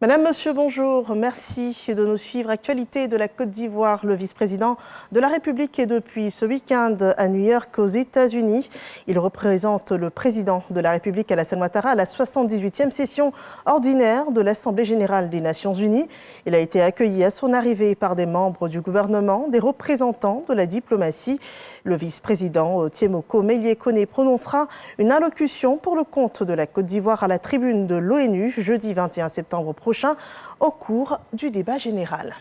Madame, Monsieur, bonjour. Merci de nous suivre. Actualité de la Côte d'Ivoire. Le vice-président de la République est depuis ce week-end à New York, aux États-Unis. Il représente le président de la République, Alassane Ouattara, à la 78e session ordinaire de l'Assemblée générale des Nations unies. Il a été accueilli à son arrivée par des membres du gouvernement, des représentants de la diplomatie. Le vice-président Tiemoko Meïlie-Koné prononcera une allocution pour le compte de la Côte d'Ivoire à la tribune de l'ONU jeudi 21 septembre prochain au cours du débat général.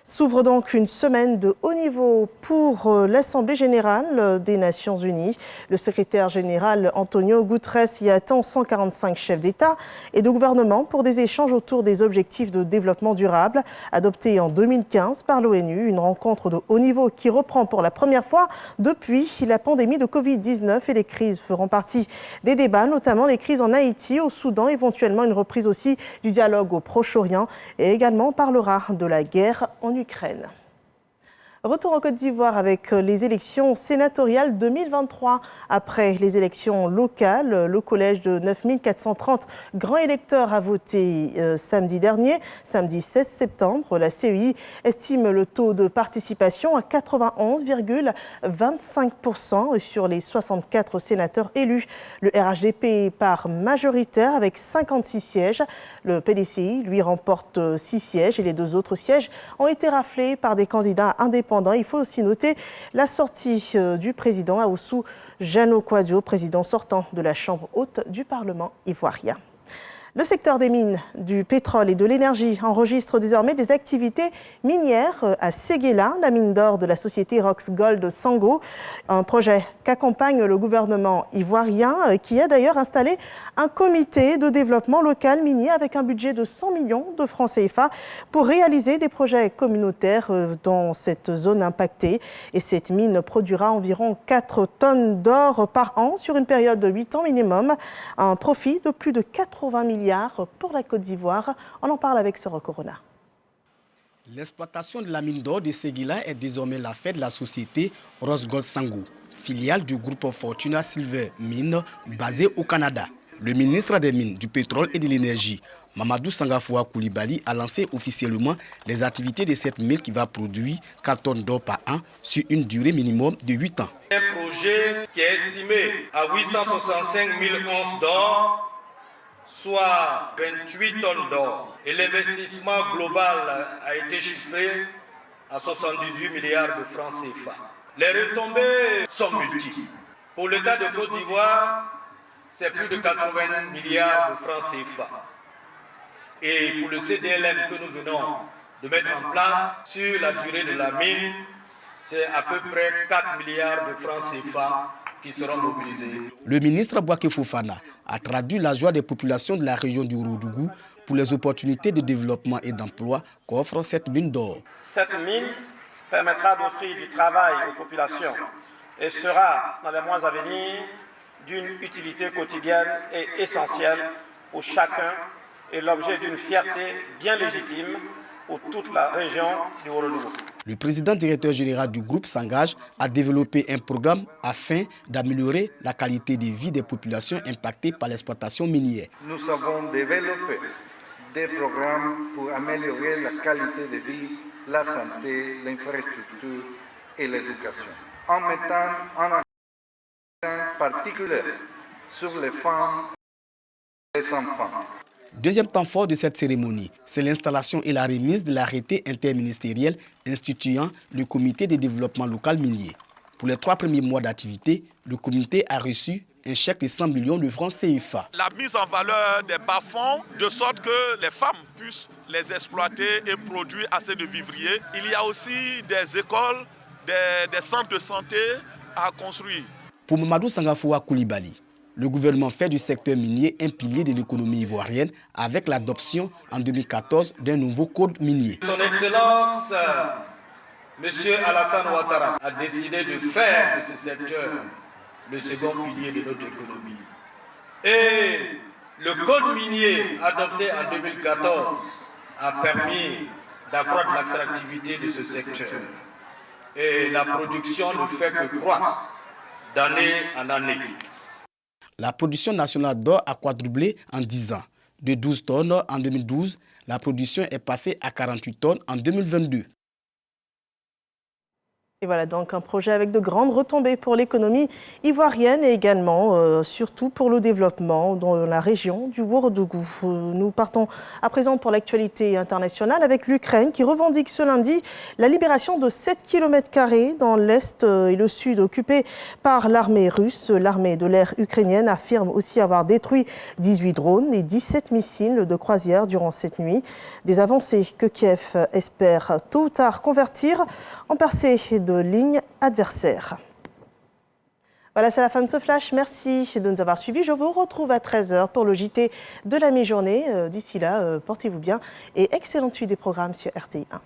S'ouvre donc une semaine de haut niveau pour l'Assemblée générale des Nations unies. Le secrétaire général Antonio Guterres y attend 145 chefs d'État et de gouvernement pour des échanges autour des objectifs de développement durable adoptés en 2015 par l'ONU. Une rencontre de haut niveau qui reprend pour la première fois depuis la pandémie de Covid-19 et les crises feront partie des débats, notamment les crises en Haïti, au Soudan, éventuellement une reprise aussi du dialogue au Proche-Orient et également on parlera de la guerre en Ukraine. Retour en Côte d'Ivoire avec les élections sénatoriales 2023. Après les élections locales, le collège de 9430 grands électeurs a voté samedi dernier, samedi 16 septembre. La CEI estime le taux de participation à 91,25% sur les 64 sénateurs élus. Le RHDP est part majoritaire avec 56 sièges. Le PDCI, lui, remporte 6 sièges et les 2 autres sièges ont été raflés par des candidats indépendants. Il faut aussi noter la sortie du président Aoussou Jano Kouadio, président sortant de la Chambre haute du Parlement ivoirien. Le secteur des mines, du pétrole et de l'énergie enregistre désormais des activités minières à Séguéla, la mine d'or de la société Rox Gold Sango, un projet qu'accompagne le gouvernement ivoirien qui a d'ailleurs installé un comité de développement local minier avec un budget de 100 millions de francs CFA pour réaliser des projets communautaires dans cette zone impactée. Et cette mine produira environ 4 tonnes d'or par an sur une période de 8 ans minimum, un profit de plus de 80 milliards pour la Côte d'Ivoire. On en parle avec Soro Corona. L'exploitation de la mine d'or de Séguéla est désormais l'affaire de la société Rosgold Sango, filiale du groupe Fortuna Silver Mines basé au Canada. Le ministre des Mines, du Pétrole et de l'Énergie, Mamadou Sangafoua Koulibaly, a lancé officiellement les activités de cette mine qui va produire 4 tonnes d'or par an sur une durée minimum de 8 ans. Un projet qui est estimé à 865 000 onces d'or, soit 28 tonnes d'or. Et l'investissement global a été chiffré à 78 milliards de francs CFA. Les retombées sont multiples. Pour l'État de Côte d'Ivoire, c'est plus de 80 milliards de francs CFA. Et pour le CDLM que nous venons de mettre en place sur la durée de la mine, c'est à peu près 4 milliards de francs CFA qui seront mobilisés. Le ministre Bouaké Fofana a traduit la joie des populations de la région du Ourodougou pour les opportunités de développement et d'emploi qu'offre cette mine d'or. Cette mine permettra d'offrir du travail aux populations et sera, dans les mois à venir, d'une utilité quotidienne et essentielle pour chacun et l'objet d'une fierté bien légitime pour toute la région du Ourodougou. Le président directeur général du groupe s'engage à développer un programme afin d'améliorer la qualité de vie des populations impactées par l'exploitation minière. Nous avons développé des programmes pour améliorer la qualité de vie, la santé, l'infrastructure et l'éducation, en mettant en accent particulier sur les femmes et les enfants. Deuxième temps fort de cette cérémonie, c'est l'installation et la remise de l'arrêté interministériel instituant le comité de développement local minier. Pour les 3 premiers mois d'activité, le comité a reçu un chèque de 100 millions de francs CFA. La mise en valeur des bas-fonds, de sorte que les femmes puissent les exploiter et produire assez de vivriers. Il y a aussi des écoles, des centres de santé à construire. Pour Mamadou Sangafoua Koulibaly, le gouvernement fait du secteur minier un pilier de l'économie ivoirienne avec l'adoption en 2014 d'un nouveau code minier. Son Excellence, M. Alassane Ouattara, a décidé de faire de ce secteur le second pilier de notre économie. Et le code minier adopté en 2014 a permis d'accroître l'attractivité de ce secteur. Et la production ne fait que croître d'année en année. La production nationale d'or a quadruplé en 10 ans. De 12 tonnes en 2012, la production est passée à 48 tonnes en 2022. Et voilà donc un projet avec de grandes retombées pour l'économie ivoirienne et également surtout pour le développement dans la région du Ouagadougou. Nous partons à présent pour l'actualité internationale avec l'Ukraine qui revendique ce lundi la libération de 7 km² dans l'est et le sud occupés par l'armée russe. L'armée de l'air ukrainienne affirme aussi avoir détruit 18 drones et 17 missiles de croisière durant cette nuit. Des avancées que Kiev espère tôt ou tard convertir en percée de lignes adversaires. Voilà, c'est la fin de ce flash. Merci de nous avoir suivis. Je vous retrouve à 13h pour le JT de la mi-journée. D'ici là, portez-vous bien et excellente suite des programmes sur RTI 1.